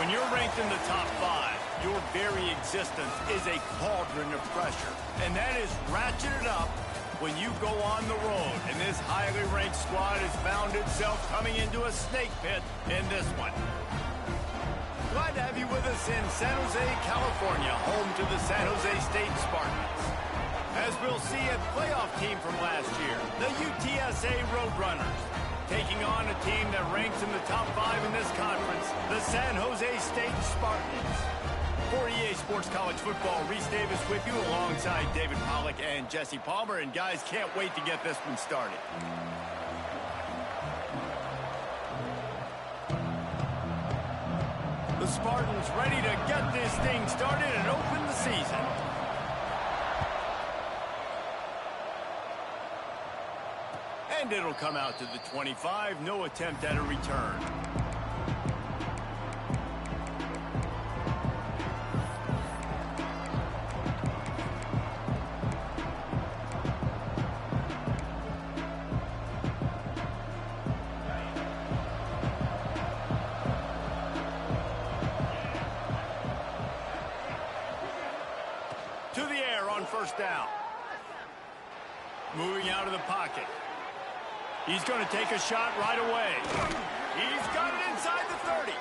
When you're ranked in the top 5, your very existence is a cauldron of pressure. And that is ratcheted up when you go on the road. And this highly ranked squad has found itself coming into a snake pit in this one. Glad to have you with us in San Jose, California, home to the San Jose State Spartans. As we'll see, a playoff team from last year, the UTSA Roadrunners, taking on a team that ranks in the top 5 in this conference, the San Jose State Spartans. For EA Sports College Football, Reese Davis with you alongside David Pollack and Jesse Palmer. And guys, can't wait to get this one started. The Spartans ready to get this thing started and open the season. And it'll come out to the 25. No attempt at a return. To the air on first down. Moving out of the pocket. He's going to take a shot right away. He's got it inside the 30.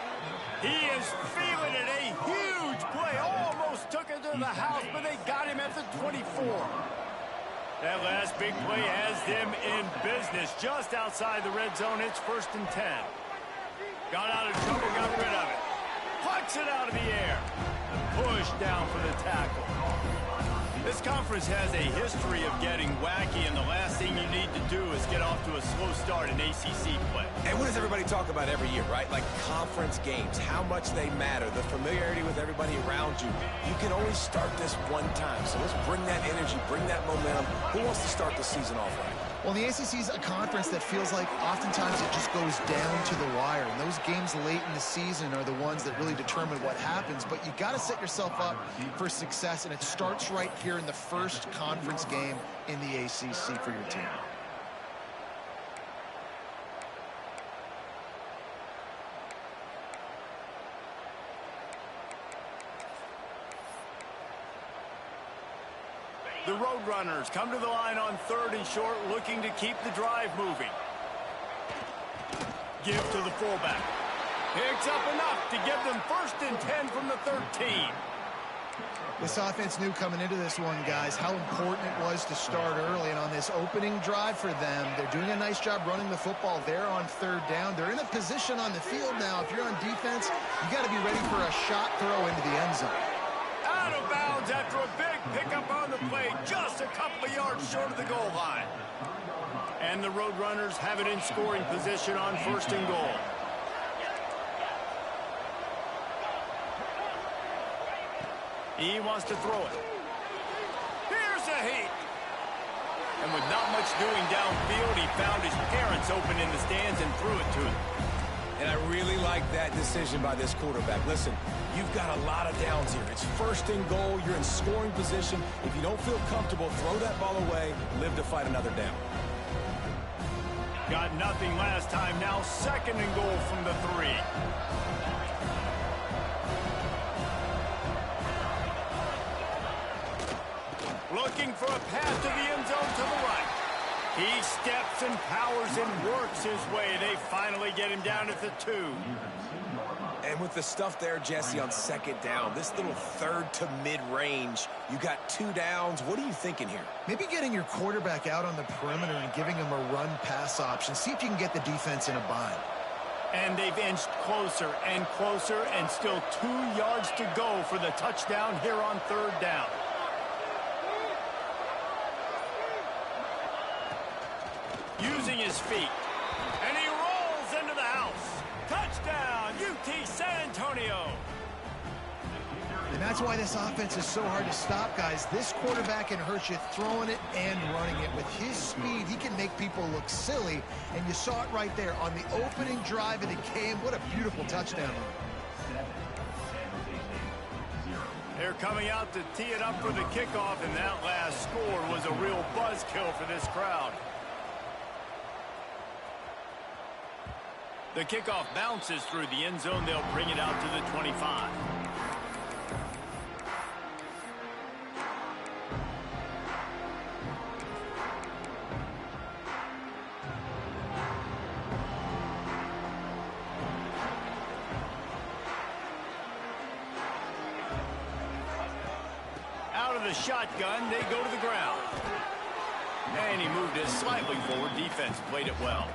He is feeling it. A huge play. Almost took it to the house, but they got him at the 24. That last big play has them in business just outside the red zone. It's 1st and 10. Got out of trouble, got rid of it. Plucks it out of the air. Push down for the tackle. This conference has a history of getting wacky, and the last thing you need to do is get off to a slow start in ACC play. And what does everybody talk about every year, right? Like conference games, how much they matter, the familiarity with everybody around you. You can only start this one time, so let's bring that energy, bring that momentum. Who wants to start the season off right? Well, the ACC is a conference that feels like oftentimes it just goes down to the wire. And those games late in the season are the ones that really determine what happens. But you got to set yourself up for success, and it starts right here in the first conference game in the ACC for your team. The Roadrunners come to the line on 3rd and short, looking to keep the drive moving. Give to the fullback. Picks up enough to give them 1st and 10 from the 13. This offense knew coming into this one, guys, how important it was to start early. And on this opening drive for them, they're doing a nice job running the football there on 3rd down. They're in a position on the field now. If you're on defense, you got to be ready for a shot throw into the end zone. Out of bounds after a big pickup on the play, just a couple of yards short of the goal line. And the Roadrunners have it in scoring position on 1st and goal. He wants to throw it. Here's a heat. And with not much doing downfield, he found his parents open in the stands and threw it to him. And I really like that decision by this quarterback. Listen, you've got a lot of downs here. It's 1st and goal. You're in scoring position. If you don't feel comfortable, throw that ball away. Live to fight another down. Got nothing last time. Now 2nd and goal from the 3. Looking for a pass to the end zone to the right. He steps and powers and works his way. They finally get him down at the 2. And with the stuff there, Jesse, on 2nd down, this little 3rd to mid-range, you got 2 downs. What are you thinking here? Maybe getting your quarterback out on the perimeter and giving him a run-pass option. See if you can get the defense in a bind. And they've inched closer and closer, and still 2 yards to go for the touchdown here on 3rd down. Using his feet. And he rolls into the house. Touchdown, UT San Antonio. And that's why this offense is so hard to stop, guys. This quarterback can hurt you throwing it and running it. With his speed, he can make people look silly. And you saw it right there on the opening drive of the game. What a beautiful touchdown. They're coming out to tee it up for the kickoff, and that last score was a real buzzkill for this crowd. The kickoff bounces through the end zone. They'll bring it out to the 25. Out of the shotgun, they go to the ground. And he moved it slightly forward. Defense played it well.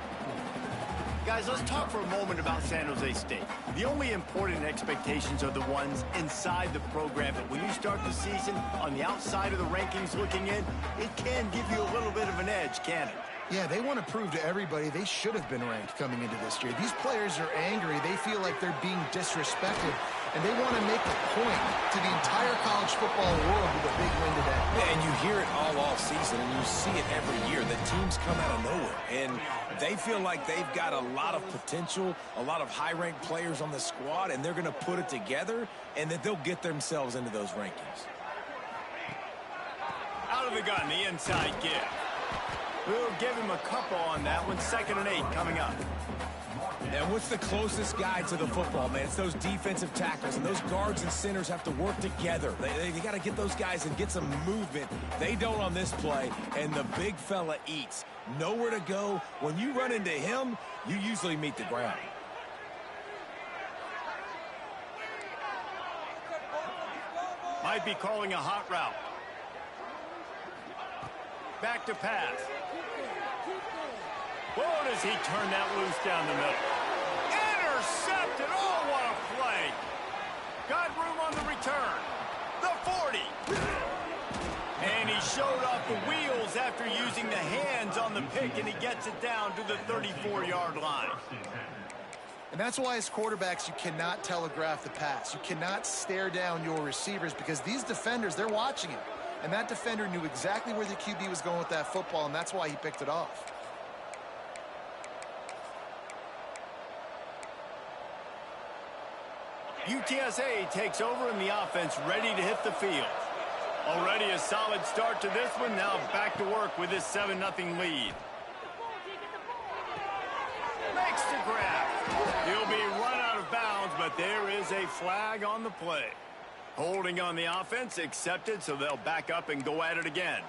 Guys, let's talk for a moment about San Jose State. The only important expectations are the ones inside the program, but when you start the season on the outside of the rankings looking in, it can give you a little bit of an edge, can't it? Yeah, they want to prove to everybody they should have been ranked coming into this year. These players are angry. They feel like they're being disrespected, and they want to make a point to the entire college football world with a big win today. Yeah, and you hear it all season, and you see it every year. The teams come out of nowhere, and they feel like they've got a lot of potential, a lot of high-ranked players on the squad, and they're going to put it together, and that they'll get themselves into those rankings. Out of the gun, the inside give. We'll give him a couple on that one. 2nd and 8 coming up. And what's the closest guy to the football, man? It's those defensive tackles, and those guards and centers have to work together. They got to get those guys and get some movement. They don't on this play, and the big fella eats. Nowhere to go. When you run into him, you usually meet the ground. Might be calling a hot route. Back to pass. Oh, does he turn that loose down the middle? Intercepted. Oh, what a play. Got room on the return. The 40. And he showed off the wheels after using the hands on the pick, and he gets it down to the 34-yard line. And that's why as quarterbacks, you cannot telegraph the pass. You cannot stare down your receivers because these defenders, they're watching it. And that defender knew exactly where the QB was going with that football, and that's why he picked it off. UTSA takes over and the offense ready to hit the field. Already a solid start to this one. Now back to work with this 7-0 lead. Makes the grab. He'll be run out of bounds, but there is a flag on the play. Holding on the offense, accepted, so they'll back up and go at it again.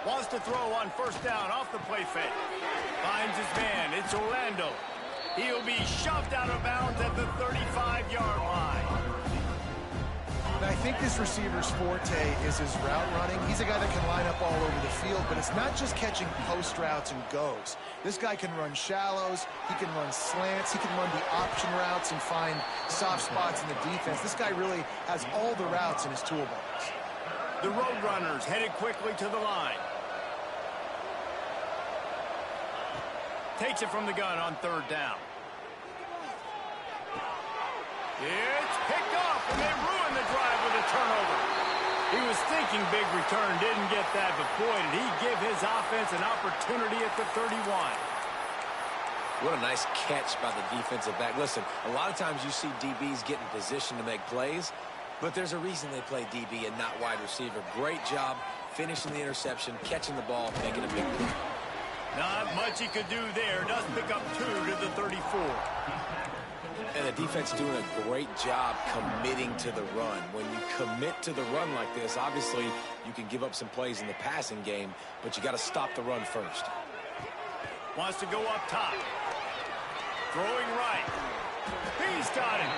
Wants to throw on 1st down off the play fake. Finds his man. It's Orlando. He'll be shoved out of bounds at the 35-yard line. And I think this receiver's forte is his route running. He's a guy that can line up all over the field, but it's not just catching post routes and goes. This guy can run shallows, he can run slants, he can run the option routes and find soft spots in the defense. This guy really has all the routes in his toolbox. The Roadrunners headed quickly to the line. Takes it from the gun on 3rd down. It's picked off, and they ruin the drive with a turnover. He was thinking big return, didn't get that, but boy, did he give his offense an opportunity at the 31. What a nice catch by the defensive back. Listen, a lot of times you see DBs get in position to make plays, but there's a reason they play DB and not wide receiver. Great job finishing the interception, catching the ball, making a big play. Not much he could do there. Does pick up 2 to the 34. And the defense doing a great job committing to the run. When you commit to the run like this, obviously you can give up some plays in the passing game, but you got to stop the run first. Wants to go up top. Throwing right. He's got him.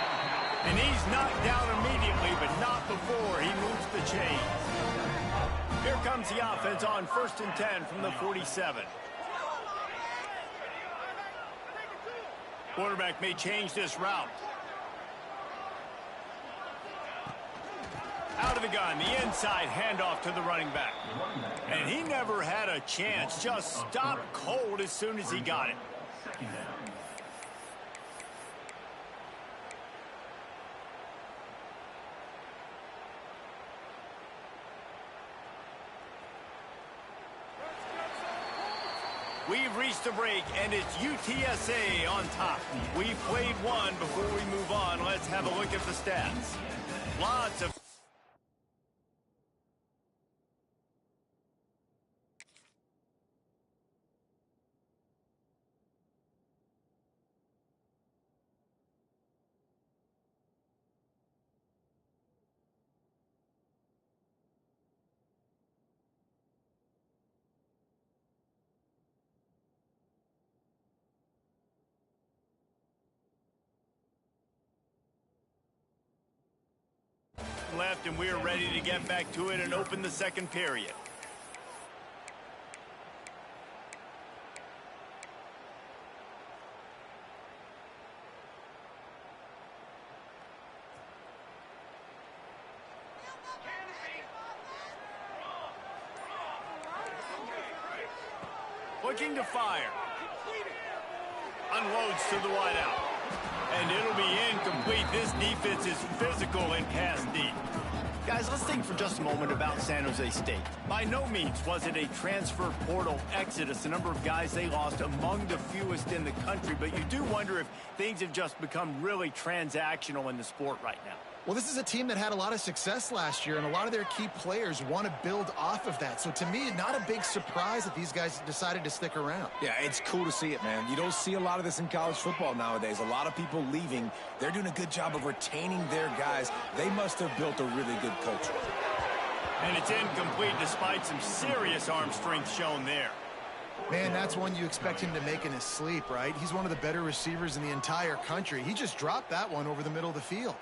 And he's knocked down immediately, but not before he moves the chains. Here comes the offense on 1st and 10 from the 47. Quarterback may change this route. Out of the gun, the inside handoff to the running back. And he never had a chance, just stopped cold as soon as he got it. We've reached the break, and it's UTSA on top. We've played one. Before we move on, let's have a look at the stats. Lots of... left, and we're ready to get back to it and open the second period. Looking to fire. Unloads to the wideout. And it'll be incomplete. This defense is physical and pass deep. Guys, let's think for just a moment about San Jose State. By no means was it a transfer portal exodus. The number of guys they lost among the fewest in the country. But you do wonder if things have just become really transactional in the sport right now. Well, this is a team that had a lot of success last year, and a lot of their key players want to build off of that. So to me, not a big surprise that these guys decided to stick around. Yeah, it's cool to see it, man. You don't see a lot of this in college football nowadays. A lot of people leaving. They're doing a good job of retaining their guys. They must have built a really good culture. And it's incomplete despite some serious arm strength shown there. Man, that's one you expect him to make in his sleep, right? He's one of the better receivers in the entire country. He just dropped that one over the middle of the field.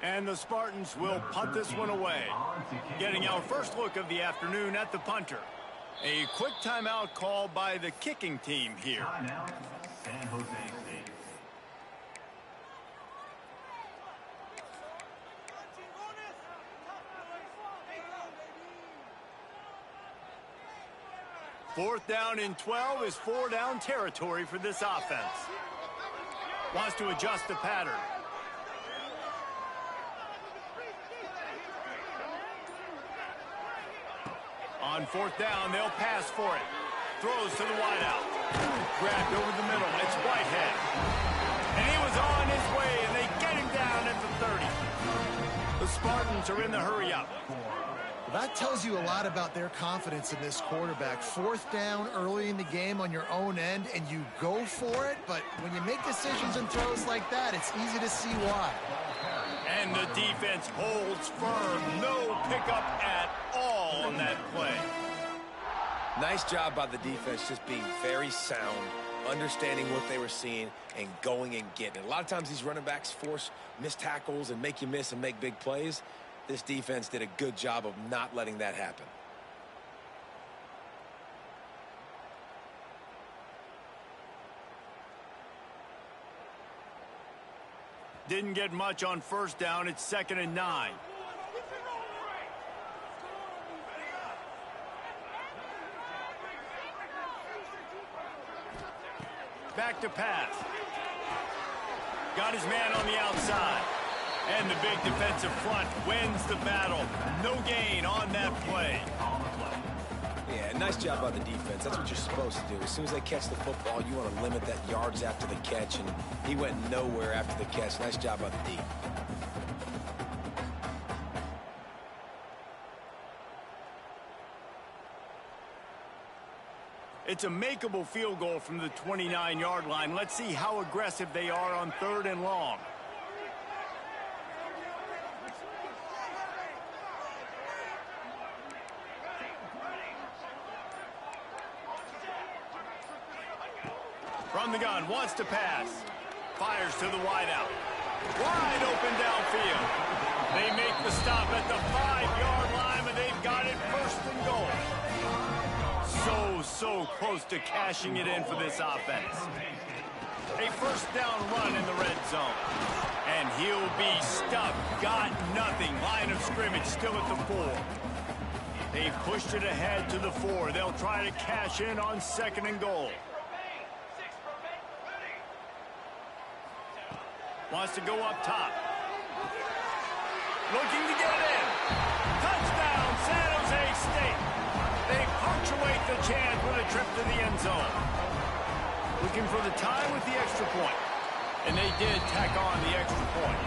And the Spartans will punt this one away. Getting our first look of the afternoon at the punter. A quick timeout called by the kicking team here. San Jose State. Fourth down and 12 is four-down territory for this offense. Wants to adjust the pattern. On fourth down, they'll pass for it. Throws to the wideout. Grabbed over the middle. It's Whitehead. And he was on his way, and they get him down at the 30. The Spartans are in the hurry-up. Well, that tells you a lot about their confidence in this quarterback. Fourth down early in the game on your own end, and you go for it. But when you make decisions and throws like that, it's easy to see why. And the defense holds firm. No pickup at all on that play. Nice job by the defense, just being very sound, understanding what they were seeing, and going and getting it. A lot of times these running backs force missed tackles and make you miss and make big plays. This defense did a good job of not letting that happen. Didn't get much on first down. It's 2nd and 9. Back to pass. Got his man on the outside. And the big defensive front wins the battle. No gain on that play. Yeah, nice job by the defense. That's what you're supposed to do. As soon as they catch the football, you want to limit that yards after the catch, and he went nowhere after the catch. Nice job by the D. It's a makeable field goal from the 29-yard line. Let's see how aggressive they are on 3rd and long. From the gun, wants to pass. Fires to the wideout. Wide open downfield. They make the stop at the 5-yard line, but they've got it 1st and goal. So close to cashing it in for this offense. A 1st down run in the red zone. And he'll be stuck. Got nothing. Line of scrimmage still at the 4. They've pushed it ahead to the 4. They'll try to cash in on 2nd and goal. Wants to go up top. Looking to get in. Touchdown, San Jose State. They punctuate the chance with a trip to the end zone. Looking for the tie with the extra point. And they did tack on the extra point.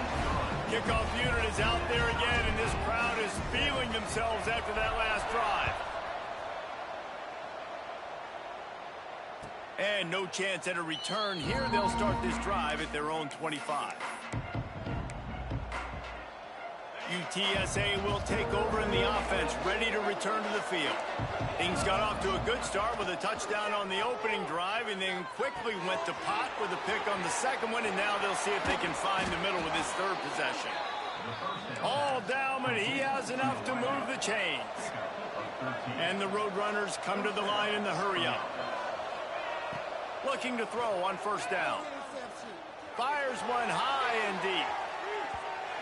Kickoff unit is out there again, and this crowd is feeling themselves after that last drive. And no chance at a return here. They'll start this drive at their own 25. UTSA will take over in the offense, ready to return to the field. Things got off to a good start with a touchdown on the opening drive, and then quickly went to pot with a pick on the second one, and now they'll see if they can find the middle with this third possession. All down, but he has enough to move the chains. And the Roadrunners come to the line in the hurry-up. Looking to throw on first down. Fires one high and deep.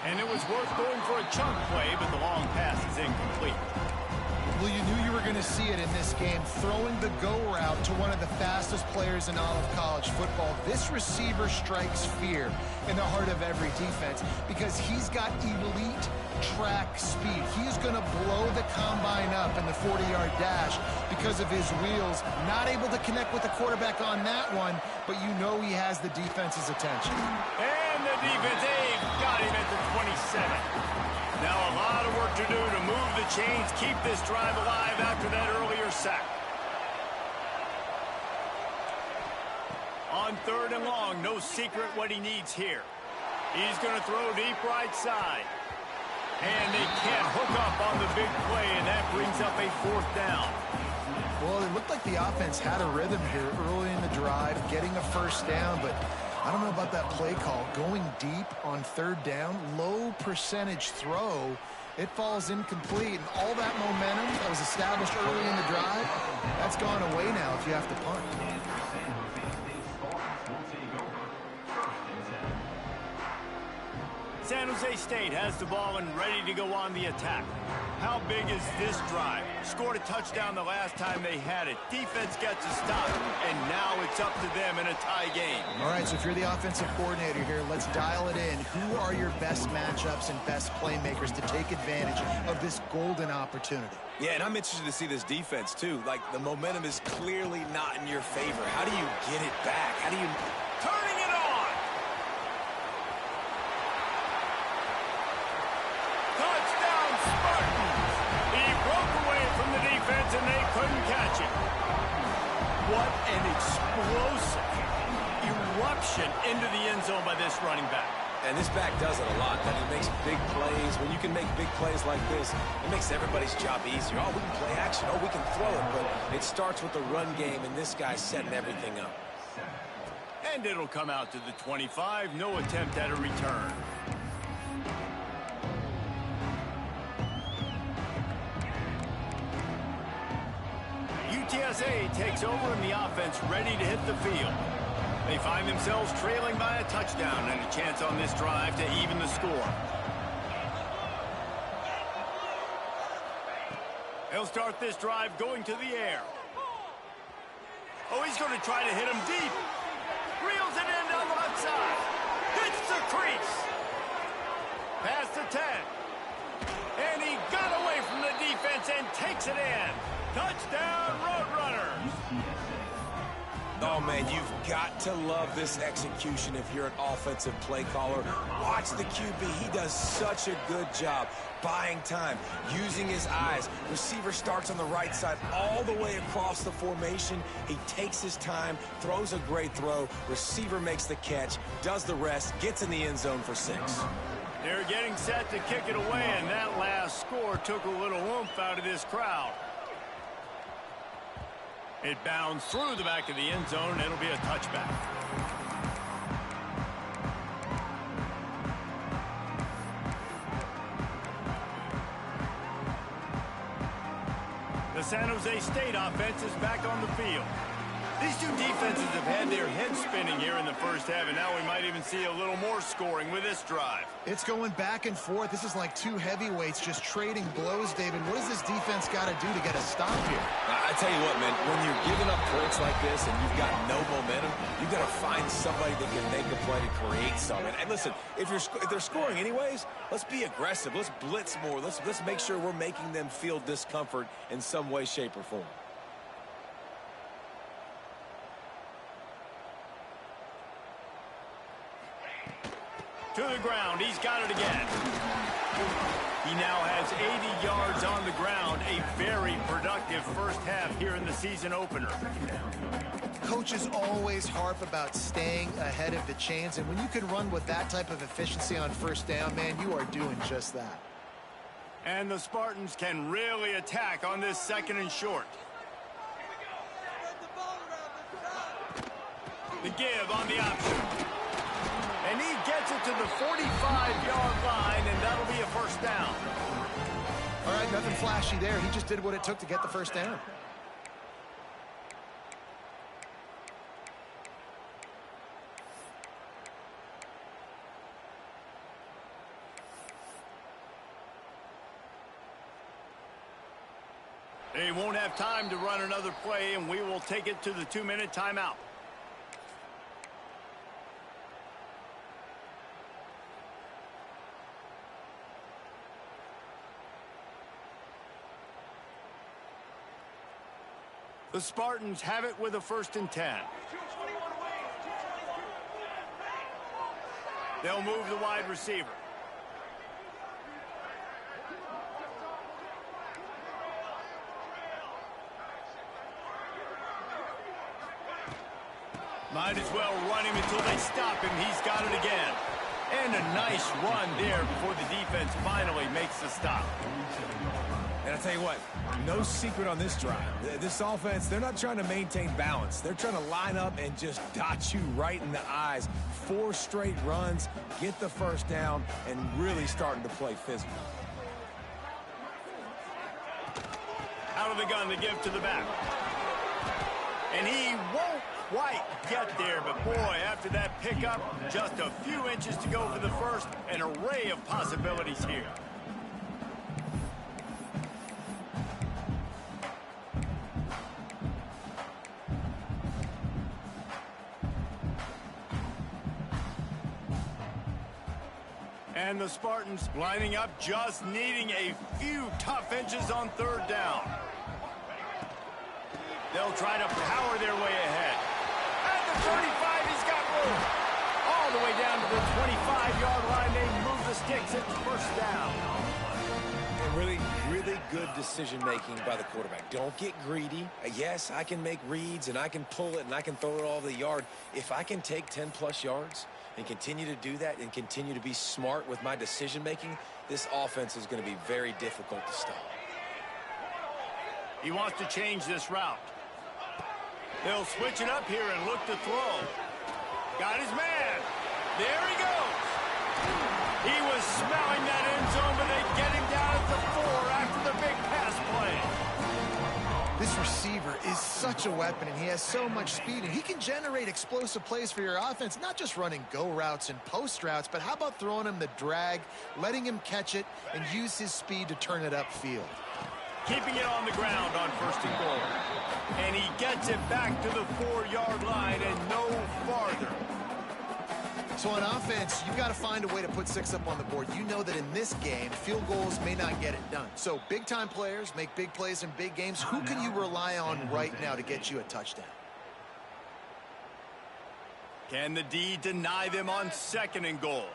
And it was worth going for a chunk play, but the long pass is incomplete. Well, you knew you were going to see it in this game, throwing the go route to one of the fastest players in all of college football. This receiver strikes fear in the heart of every defense because he's got elite track speed. He's going to blow the combine up in the 40-yard dash because of his wheels. Not able to connect with the quarterback on that one, but you know he has the defense's attention. And the defense, they've got him at the 27. Now a lot of work to do to move the chains, keep this drive alive after that earlier sack. On third and long, no secret what he needs here. He's going to throw deep right side. And they can't hook up on the big play, and that brings up a fourth down. Well, it looked like the offense had a rhythm here early in the drive, getting a first down, but I don't know about that play call. Going deep on third down, low percentage throw, it falls incomplete. And all that momentum that was established early in the drive, that's gone away now if you have to punt. San Jose State has the ball and ready to go on the attack. How big is this drive? Scored a touchdown the last time they had it. Defense gets a stop, and now it's up to them in a tie game. All right, so if you're the offensive coordinator here, let's dial it in. Who are your best matchups and best playmakers to take advantage of this golden opportunity? Yeah, and I'm interested to see this defense, too. Like, the momentum is clearly not in your favor. How do you get it back? How do you... Turning it on! Touchdown, Spartans! He broke away from the defense, and they couldn't catch it. What an explosive eruption into the end zone by this running back. And this back does it a lot. That he makes big plays. When you can make big plays like this, it makes everybody's job easier. Oh, we can play action. Oh, we can throw it. But it starts with the run game, and this guy's setting everything up. And it'll come out to the 25. No attempt at a return. UTSA takes over in the offense, ready to hit the field. They find themselves trailing by a touchdown and a chance on this drive to even the score. They'll start this drive going to the air. Oh, he's going to try to hit him deep. Reels it in down the left side. Hits the crease. Past the 10. And he got away from the defense and takes it in. Touchdown, Roadrunners. Oh, man, you've got to love this execution if you're an offensive play caller. Watch the QB. He does such a good job buying time, using his eyes. Receiver starts on the right side all the way across the formation. He takes his time, throws a great throw. Receiver makes the catch, does the rest, gets in the end zone for 6. They're getting set to kick it away, and that last score took a little oomph out of this crowd. It bounds through the back of the end zone, and it'll be a touchback. The San Jose State offense is back on the field. These two defenses have had their heads spinning here in the first half, and now we might even see a little more scoring with this drive. It's going back and forth. This is like two heavyweights just trading blows, David. What does this defense got to do to get a stop here? I tell you what, man, when you're giving up points like this and you've got no momentum, you've got to find somebody that can make a play to create something. And listen, if they're scoring anyways, let's be aggressive. Let's blitz more. Let's make sure we're making them feel discomfort in some way, shape, or form. To the ground. He's got it again. He now has 80 yards on the ground. A very productive first half here in the season opener. Coaches always harp about staying ahead of the chains, and when you can run with that type of efficiency on first down, man, you are doing just that. And the Spartans can really attack on this second and short. The give on the option. And he gets it to the 45-yard line, and that'll be a first down. All right, nothing flashy there. He just did what it took to get the first down. They won't have time to run another play, and we will take it to the 2-minute timeout. The Spartans have it with a 1st and 10. They'll move the wide receiver. Might as well run him until they stop him. He's got it again. And a nice run there before the defense finally makes the stop. And I'll tell you what, no secret on this drive. This offense, they're not trying to maintain balance. They're trying to line up and just dot you right in the eyes. 4 straight runs, get the first down, and really starting to play physical. Out of the gun to give to the back. And he won't quite get there, but boy, after that pickup, just a few inches to go for the first. An array of possibilities here. And the Spartans lining up, just needing a few tough inches on 3rd down. They'll try to power their way ahead. At the 35, he's got room. All the way down to the 25-yard line. They move the sticks. It's 1st down. And really good decision-making by the quarterback. Don't get greedy. Yes, I can make reads, and I can pull it, and I can throw it all over the yard. If I can take 10-plus yards and continue to do that and continue to be smart with my decision-making, this offense is going to be very difficult to stop. He wants to change this route. They'll switch it up here and look to throw. Got his man. There he goes. He was smelling that end zone, but they get him down at the 4 after the big pass play. This receiver is such a weapon, and he has so much speed, and he can generate explosive plays for your offense, not just running go routes and post routes, but how about throwing him the drag, letting him catch it, and use his speed to turn it upfield. Keeping it on the ground on 1st and goal. And he gets it back to the 4-yard line and no farther. So on offense, you've got to find a way to put 6 up on the board. You know that in this game, field goals may not get it done. So big-time players make big plays in big games. Who can you rely on right now to get you a touchdown? Can the D deny them on 2nd and goal?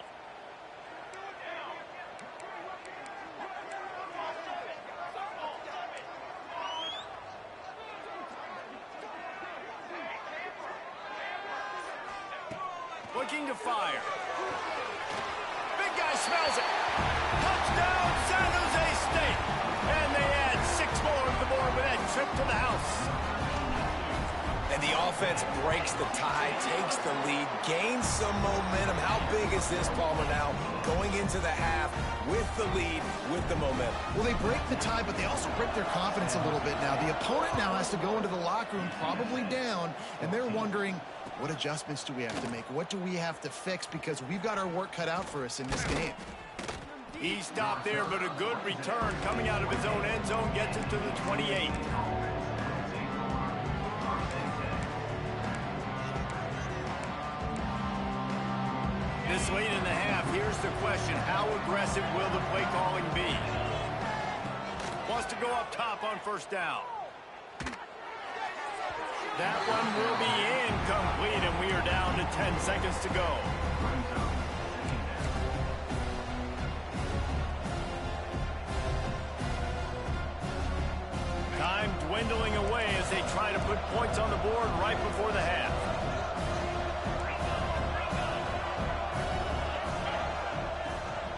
Looking to fire. Big guy smells it. Touchdown, San Jose State. And they add 6 more to the board with that trip to the house. And the defense breaks the tie, takes the lead, gains some momentum. How big is this, Palmer, now going into the half with the lead, with the momentum? Well, they break the tie, but they also break their confidence a little bit now. The opponent now has to go into the locker room probably down, and they're wondering, what adjustments do we have to make? What do we have to fix? Because we've got our work cut out for us in this game. He stopped there, but a good return coming out of his own end zone gets it to the 28. This late in the half, here's the question. How aggressive will the play calling be? Wants to go up top on first down. That one will be incomplete, and we are down to 10 seconds to go. Time dwindling away as they try to put points on the board right before the half.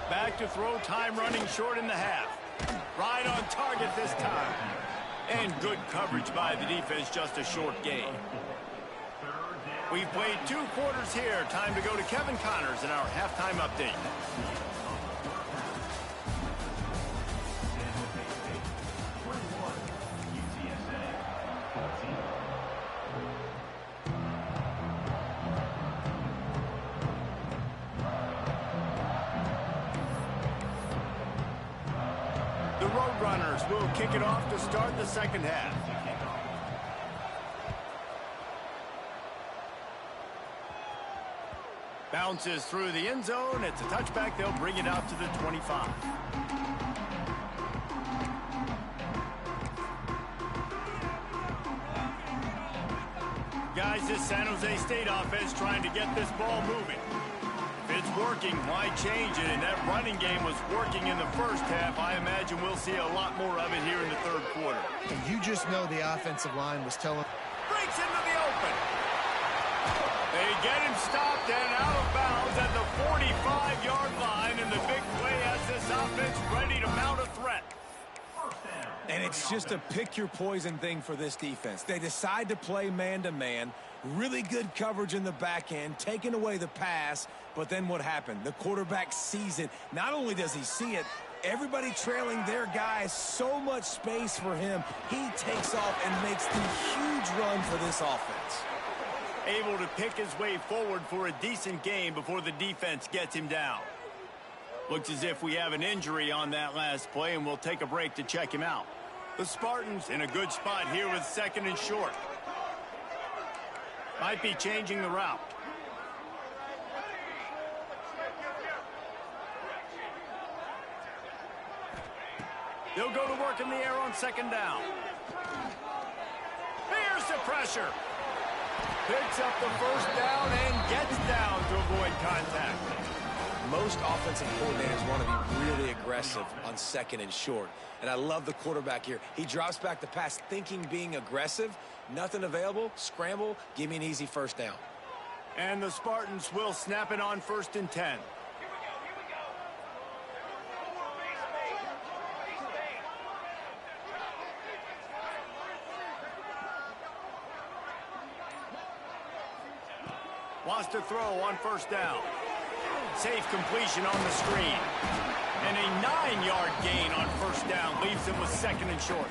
Back to throw, time running short in the half. Right on target this time. And good coverage by the defense, just a short gain. We've played 2 quarters here. Time to go to Kevin Connors in our halftime update. The Roadrunners will kick it off to start the second half. Bounces through the end zone. It's a touchback. They'll bring it out to the 25. Guys, this San Jose State offense trying to get this ball moving. If it's working, why change it? And that running game was working in the first half. I imagine we'll see a lot more of it here in the third quarter. And you just know the offensive line was telling... Breaks into the open. They get him stopped and out of bounds at the 45-yard line. And the big play has this offense ready to mount a threat. And it's just a pick-your-poison thing for this defense. They decide to play man-to-man. Really good coverage in the back end, taking away the pass. But then what happened? The quarterback sees it. Not only does he see it, everybody trailing their guy, so much space for him. He takes off and makes the huge run for this offense. Able to pick his way forward for a decent game before the defense gets him down. Looks as if we have an injury on that last play, and we'll take a break to check him out. The Spartans in a good spot here with second and short. Might be changing the route. They'll go to work in the air on second down. Here's the pressure. Picks up the first down and gets down to avoid contact. Most offensive coordinators want to be really aggressive on second and short. And I love the quarterback here. He drops back the pass thinking being aggressive. Nothing available. Scramble. Give me an easy first down. And the Spartans will snap it on first and 10. Wants to throw on first down. Safe completion on the screen. And a 9-yard gain on first down leaves him with second and short.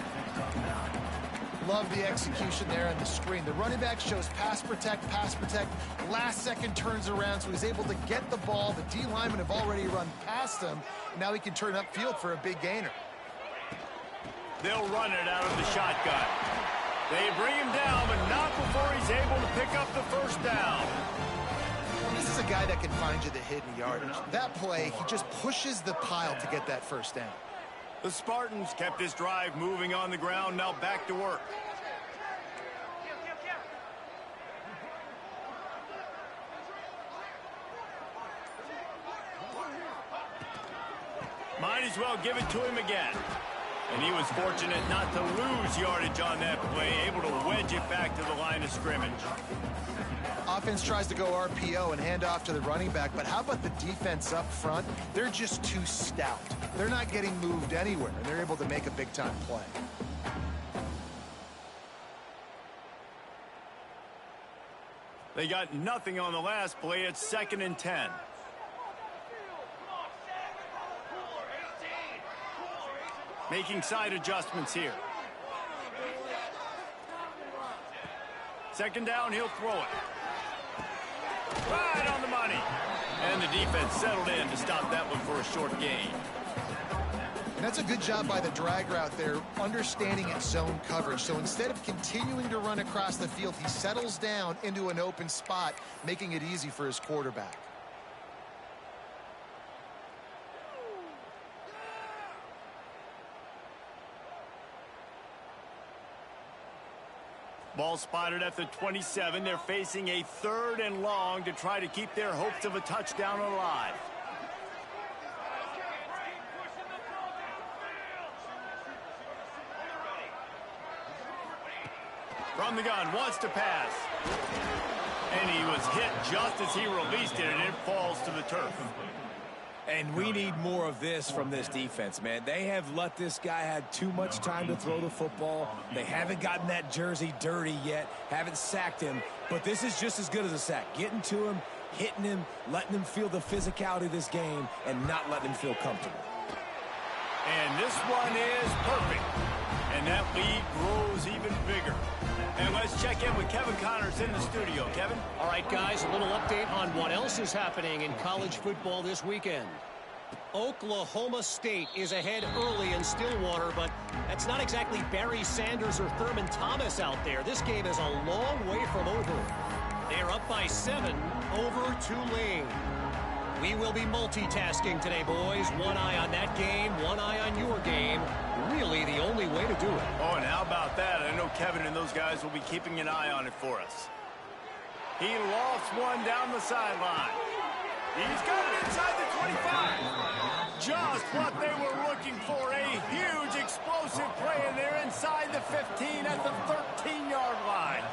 Love the execution there on the screen. The running back shows pass protect. Last second turns around, so he's able to get the ball. The D linemen have already run past him. Now he can turn upfield for a big gainer. They'll run it out of the shotgun. They bring him down, but not before he's able to pick up the first down. This is a guy that can find you the hidden yardage. That play, he just pushes the pile to get that first down. The Spartans kept this drive moving on the ground, now back to work. Might as well give it to him again. And he was fortunate not to lose yardage on that play, able to wedge it back to the line of scrimmage. Offense tries to go RPO and hand off to the running back, but how about the defense up front? They're just too stout. They're not getting moved anywhere, and they're able to make a big-time play. They got nothing on the last play. It's 2nd and 10. Making side adjustments here. 2nd down, he'll throw it. Right on the money. And the defense settled in to stop that one for a short gain. And that's a good job by the drag route there, understanding its zone coverage. So instead of continuing to run across the field, he settles down into an open spot, making it easy for his quarterback. Ball spotted at the 27. They're facing a 3rd and long to try to keep their hopes of a touchdown alive. From the gun, wants to pass. And he was hit just as he released it, and it falls to the turf. And we need more of this from this defense, man. They have let this guy have too much time to throw the football. They haven't gotten that jersey dirty yet, haven't sacked him. But this is just as good as a sack. Getting to him, hitting him, letting him feel the physicality of this game, and not letting him feel comfortable. And this one is perfect. And that lead grows even bigger. And let's check in with Kevin Connors in the studio. Kevin? All right, guys, a little update on what else is happening in college football this weekend. Oklahoma State is ahead early in Stillwater, but that's not exactly Barry Sanders or Thurman Thomas out there. This game is a long way from over. They're up by 7 over Tulane. We will be multitasking today, boys. One eye on that game, one eye on your game. Really the only way to do it. Oh, and how about that? I know Kevin and those guys will be keeping an eye on it for us. He lofts one down the sideline. He's got it inside the 25. Just what they were looking for. A huge explosive play, and they're inside the 15 at the 13-yard line.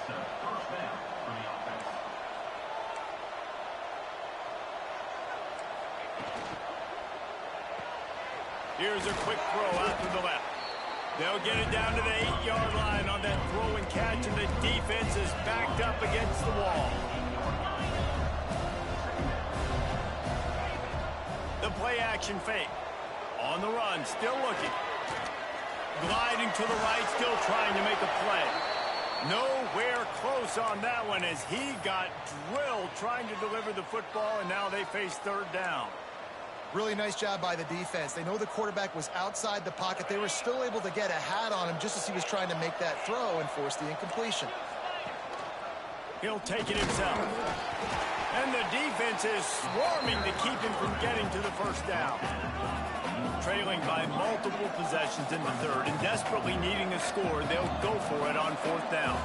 Here's a quick throw out to the left. They'll get it down to the 8-yard line on that throw and catch, and the defense is backed up against the wall. The play action fake. On the run, still looking. Gliding to the right, still trying to make a play. Nowhere close on that one as he got drilled trying to deliver the football, and now they face 3rd down. Really nice job by the defense. They know the quarterback was outside the pocket. They were still able to get a hat on him just as he was trying to make that throw and force the incompletion. He'll take it himself. And the defense is swarming to keep him from getting to the 1st down. Trailing by multiple possessions in the 3rd and desperately needing a score, they'll go for it on 4th down.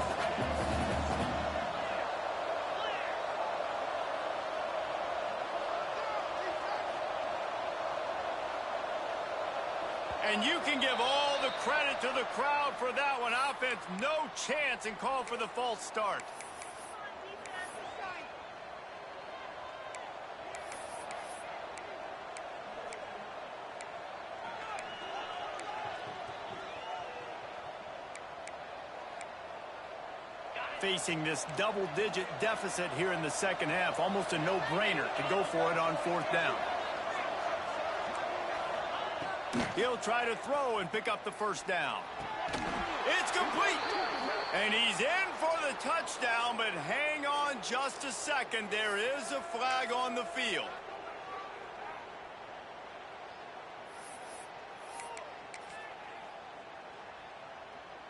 And you can give all the credit to the crowd for that one. Offense, no chance, and call for the false start. Facing this double-digit deficit here in the 2nd half, almost a no-brainer to go for it on 4th down. He'll try to throw and pick up the 1st down. It's complete. And he's in for the touchdown, but hang on just a second. There is a flag on the field.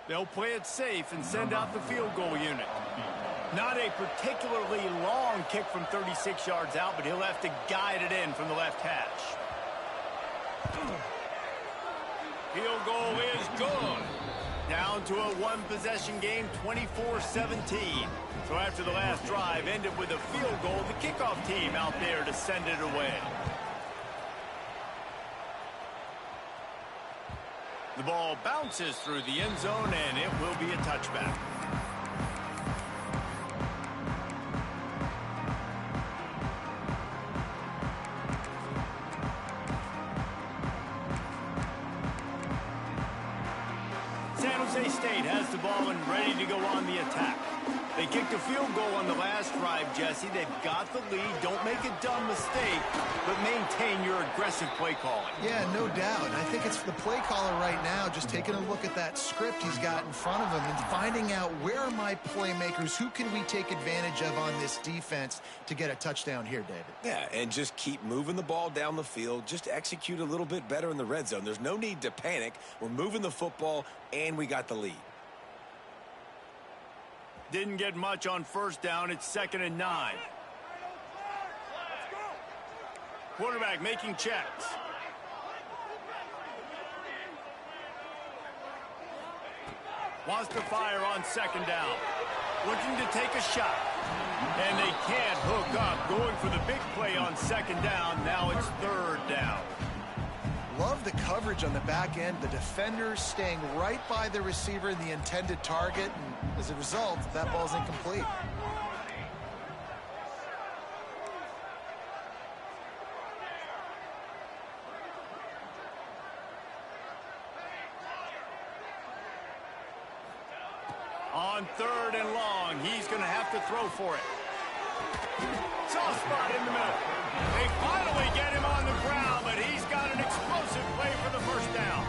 They'll play it safe and send out the field goal unit. Not a particularly long kick from 36 yards out, but he'll have to guide it in from the left hash. Field goal is good. Down to a one-possession game, 24-17. So after the last drive ended with a field goal, the kickoff team out there to send it away. The ball bounces through the end zone, and it will be a touchback. San Jose State has the ball and ready to go on the attack. They kicked a field goal on the last drive, Jesse. They've got the lead. Don't make a dumb mistake, but maintain your aggressive play calling. Yeah, no doubt. I think it's the play caller right now just taking a look at that script he's got in front of him and finding out where are my playmakers, who can we take advantage of on this defense to get a touchdown here, David. Yeah, and just keep moving the ball down the field. Just execute a little bit better in the red zone. There's no need to panic. We're moving the football, and we got the lead. Didn't get much on first down. It's 2nd and 9. Quarterback making checks. Wants to fire on 2nd down. Looking to take a shot. And they can't hook up. Going for the big play on 2nd down. Now it's 3rd down. Love the coverage on the back end. The defender staying right by the receiver in the intended target. And as a result, that ball's incomplete. On 3rd and long, he's going to have to throw for it. Soft spot in the middle. They finally get him on the ground, but he's got an explosive play for the first down.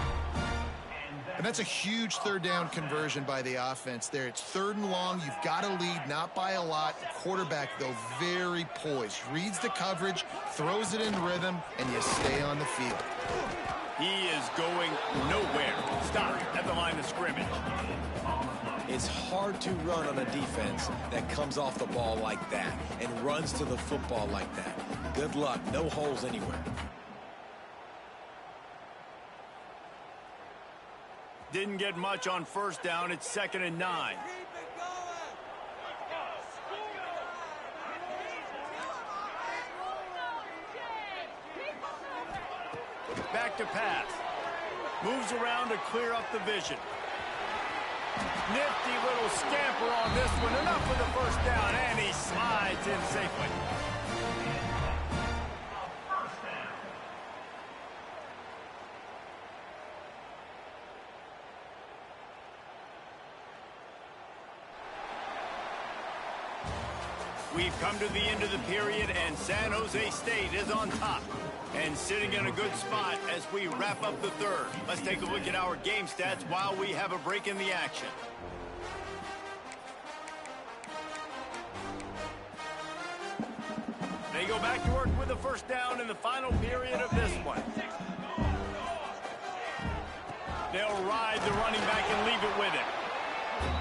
And that's a huge 3rd down conversion by the offense there. It's 3rd and long. You've got to lead, not by a lot. The quarterback, though, very poised. Reads the coverage, throws it in rhythm, and you stay on the field. He is going nowhere. Stop at the line of scrimmage. It's hard to run on a defense that comes off the ball like that and runs to the football like that. Good luck. No holes anywhere. Didn't get much on first down. It's 2nd and 9. Back to pass. Moves around to clear up the vision. Nifty little scamper on this one. Enough for the first down, and he slides in safely. We've come to the end of the period, and San Jose State is on top and sitting in a good spot as we wrap up the 3rd. Let's take a look at our game stats while we have a break in the action. They go back to work with the first down in the final period of this one. They'll ride the running back and leave it with him.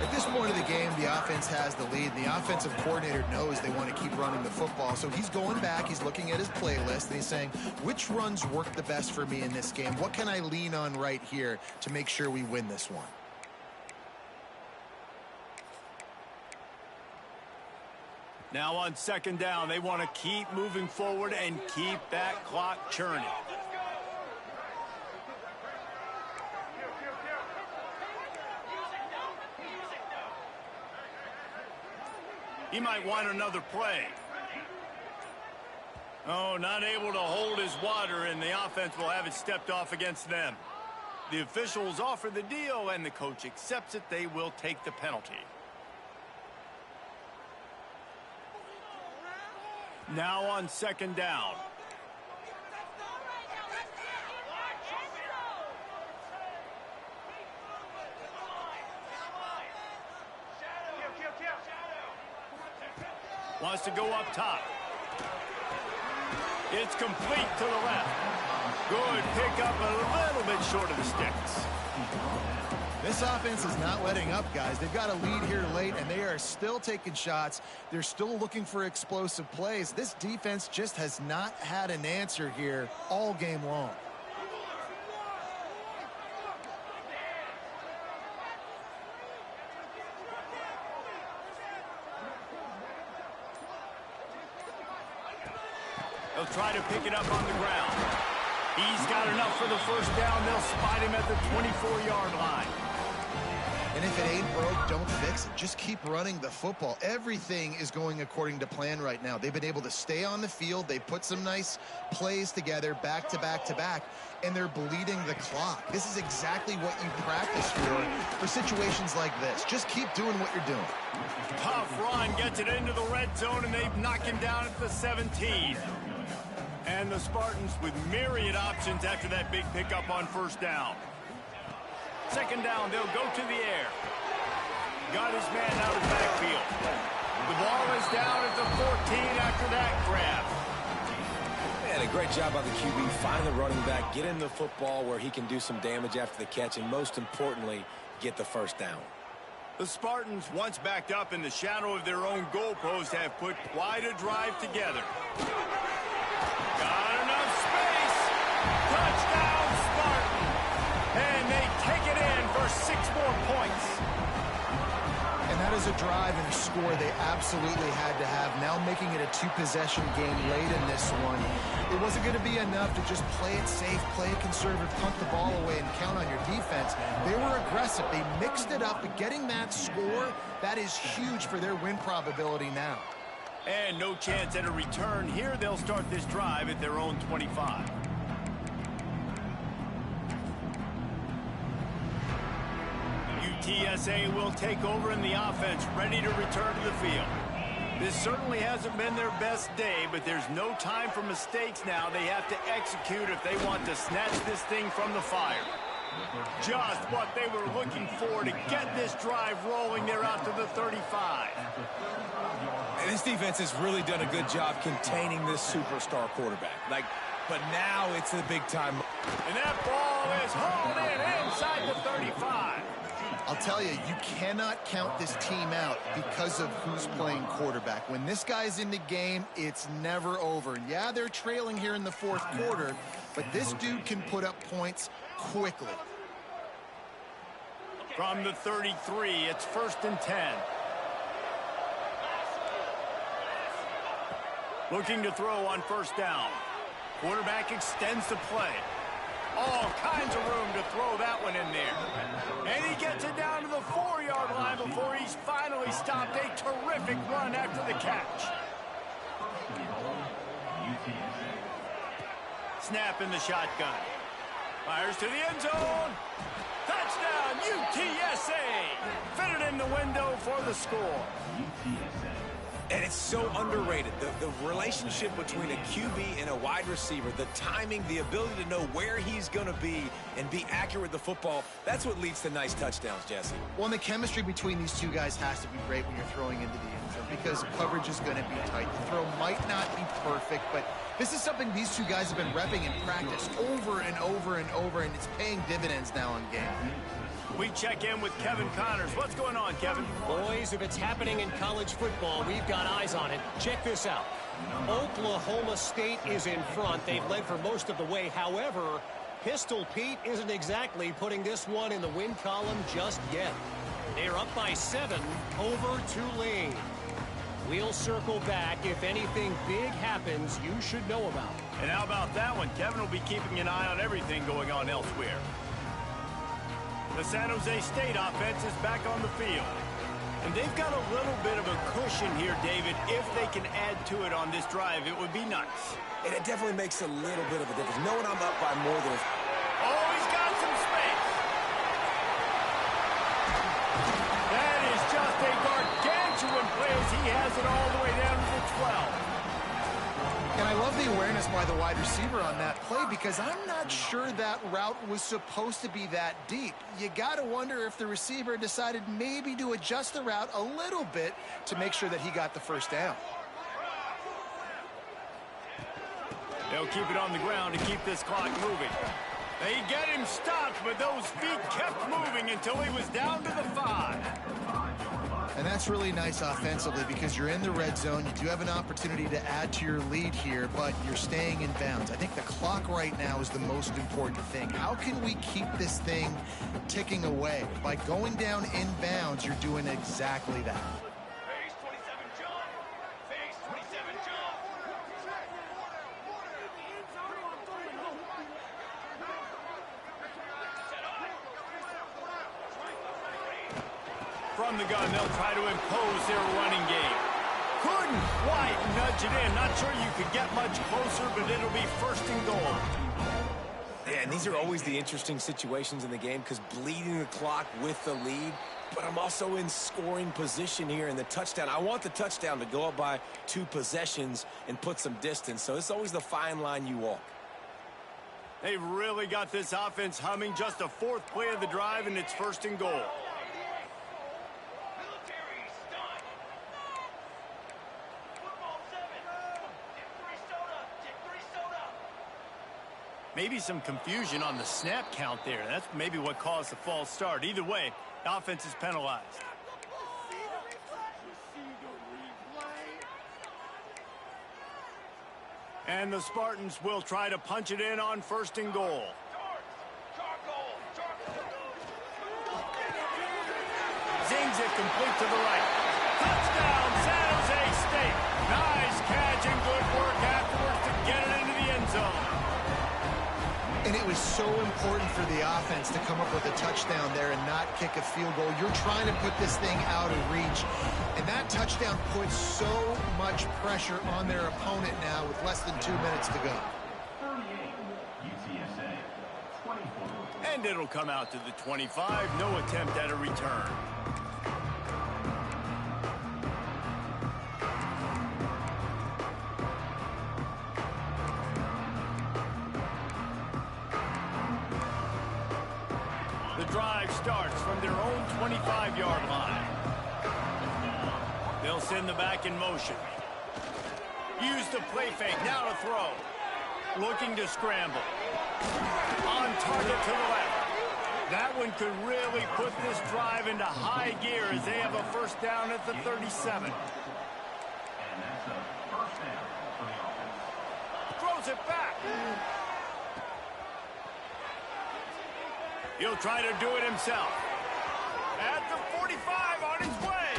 At this point of the game, the offense has the lead. The offensive coordinator knows they want to keep running the football. So he's going back, he's looking at his playlist, and he's saying, which runs work the best for me in this game? What can I lean on right here to make sure we win this one? Now on 2nd down, they want to keep moving forward and keep that clock churning. He might want another play. Oh, not able to hold his water, and the offense will have it stepped off against them. The officials offer the deal, and the coach accepts it. They will take the penalty. Now on 2nd down. Wants to go up top. It's complete to the left. Good pickup, a little bit short of the sticks. This offense is not letting up, guys. They've got a lead here late, and they are still taking shots. They're still looking for explosive plays. This defense just has not had an answer here all game long. They'll try to pick it up on the ground. He's got enough for the first down. They'll spot him at the 24-yard line. And if it ain't broke, don't fix it. Just keep running the football. Everything is going according to plan right now. They've been able to stay on the field. They put some nice plays together back to back to back, and they're bleeding the clock. This is exactly what you practice for situations like this. Just keep doing what you're doing. Tough run gets it into the red zone, and they've knocked him down at the 17. And the Spartans with myriad options after that big pickup on first down. Second down, they'll go to the air. Got his man out of the backfield. The ball is down at the 14 after that grab. And a great job by the QB, find the running back, get him the football where he can do some damage after the catch, and most importantly, get the first down. The Spartans, once backed up in the shadow of their own goalpost, have put quite a drive together. Got enough space. Touchdown, Spartan. And they take it in for 6 more points. And that is a drive and a score they absolutely had to have. Now making it a 2-possession game late in this one. It wasn't going to be enough to just play it safe, play it conservative, punt the ball away, and count on your defense. They were aggressive. They mixed it up, but getting that score, that is huge for their win probability now. And no chance at a return. Here they'll start this drive at their own 25. UTSA will take over in the offense, ready to return to the field. This certainly hasn't been their best day, but there's no time for mistakes now. They have to execute if they want to snatch this thing from the fire. Just what they were looking for to get this drive rolling. They're out to the 35. And this defense has really done a good job containing this superstar quarterback. But now it's the big time. And that ball is hauled in inside the 35. I'll tell you, you cannot count this team out because of who's playing quarterback. When this guy's in the game, it's never over. Yeah, they're trailing here in the fourth quarter, but this dude can put up points quickly. From the 33, it's 1st and 10. Looking to throw on first down. Quarterback extends the play. All kinds of room to throw that one in there. And he gets it down to the 4-yard line before he's finally stopped. A terrific run after the catch. Snap in the shotgun. Fires to the end zone. Touchdown, UTSA. Fitted in the window for the score. And it's so underrated. The relationship between a QB and a wide receiver, the timing, the ability to know where he's going to be and be accurate with the football, that's what leads to nice touchdowns, Jesse. Well, and the chemistry between these two guys has to be great when you're throwing into the end zone because coverage is going to be tight. The throw might not be perfect, but this is something these two guys have been repping in practice over and over and over, and it's paying dividends now in game. We check in with Kevin Connors. What's going on, Kevin? Boys, if it's happening in college football, we've got eyes on it. Check this out. Oklahoma State is in front. They've led for most of the way. However, Pistol Pete isn't exactly putting this one in the win column just yet. They're up by 7 over Tulane. We'll circle back. If anything big happens, you should know about it. And how about that one? Kevin will be keeping an eye on everything going on elsewhere. The San Jose State offense is back on the field. And they've got a little bit of a cushion here, David. If they can add to it on this drive, it would be nice. And it definitely makes a little bit of a difference. Knowing I'm up by more than... Oh, he's got some space. That is just a gargantuan play as he has it all the way down to the 12. And I love the awareness by the wide receiver on that play because I'm not sure that route was supposed to be that deep. You got to wonder if the receiver decided maybe to adjust the route a little bit to make sure that he got the first down. They'll keep it on the ground to keep this clock moving. They get him stopped, but those feet kept moving until he was down to the 5. And that's really nice offensively because you're in the red zone. You do have an opportunity to add to your lead here, but you're staying in bounds. I think the clock right now is the most important thing. How can we keep this thing ticking away? By going down in bounds, you're doing exactly that. from the gun, they'll try to impose their running game. Couldn't quite nudge it in. Not sure you could get much closer, but it'll be first and goal. Yeah, and these are always the interesting situations in the game because bleeding the clock with the lead, but I'm also in scoring position here in the touchdown. I want the touchdown to go up by 2 possessions and put some distance, so it's always the fine line you walk. They've really got this offense humming. Just a 4th play of the drive, and it's first and goal. Maybe some confusion on the snap count there. That's maybe what caused the false start. Either way, the offense is penalized. And the Spartans will try to punch it in on first and goal. Zings it complete to the right. Touchdown, San Jose State. Nice catch and good work afterwards to get it into the end zone. And it was so important for the offense to come up with a touchdown there and not kick a field goal. You're trying to put this thing out of reach. And that touchdown puts so much pressure on their opponent now with less than 2 minutes to go. 38, UTSA, 24. And it'll come out to the 25. No attempt at a return. The drive starts from their own 25-yard line. They'll send the back in motion. Use the play fake. Now to throw. Looking to scramble. On target to the left. That one could really put this drive into high gear as they have a first down at the 37. And that's a first down for the offense. Throws it back. He'll try to do it himself. At the 45 on his way.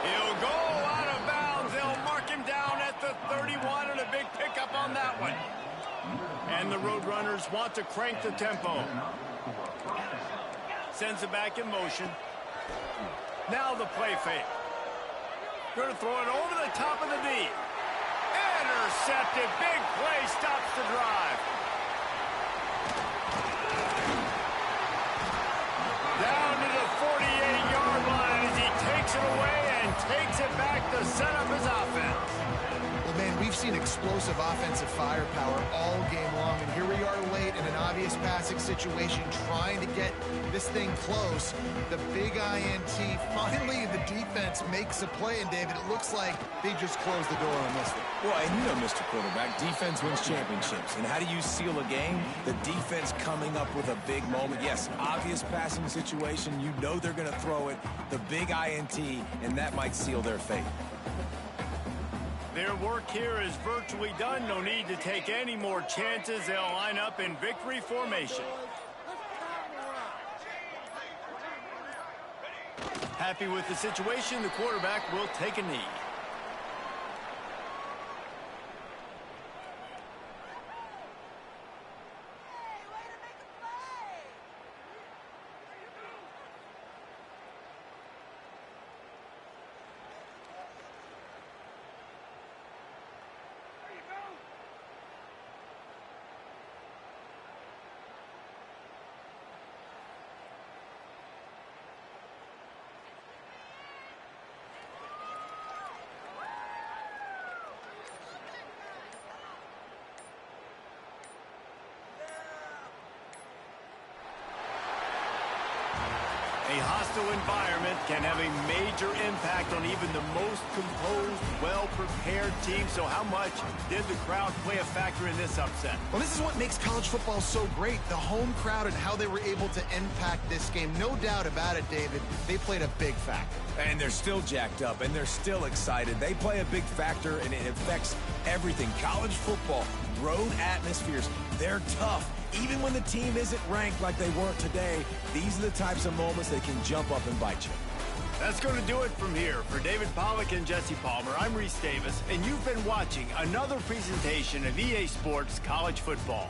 He'll go out of bounds. They'll mark him down at the 31 and a big pickup on that one. And the Roadrunners want to crank the tempo. Sends it back in motion. Now the play fake. Going to throw it over the top of the D. Intercepted. Big play stops the drive. Down to the 48-yard line as he takes it away and takes it back to set up his offense. Well, man, we've seen explosive offensive firepower all game long, and here we are late in an obvious passing situation trying to get this thing close. The big INT, finally the defense makes a play, and David, it looks like they just closed the door on this one. Well, and you know, Mr. Quarterback, defense wins championships. And how do you seal a game? The defense coming up with a big moment. Yes, obvious passing situation. You know they're going to throw it. The big INT, and that might seal their fate. Their work here is virtually done. No need to take any more chances. They'll line up in victory formation. Happy with the situation, the quarterback will take a knee. A hostile environment can have a major impact on even the most composed, well-prepared team. So how much did the crowd play a factor in this upset? Well, this is what makes college football so great, the home crowd and how they were able to impact this game. No doubt about it, David, they played a big factor. And they're still jacked up, and they're still excited. They play a big factor, and it affects everything. College football, road atmospheres, they're tough. Even when the team isn't ranked like they weren't today, these are the types of moments that can jump up and bite you. That's going to do it from here. For David Pollack and Jesse Palmer, I'm Reese Davis, and you've been watching another presentation of EA Sports College Football.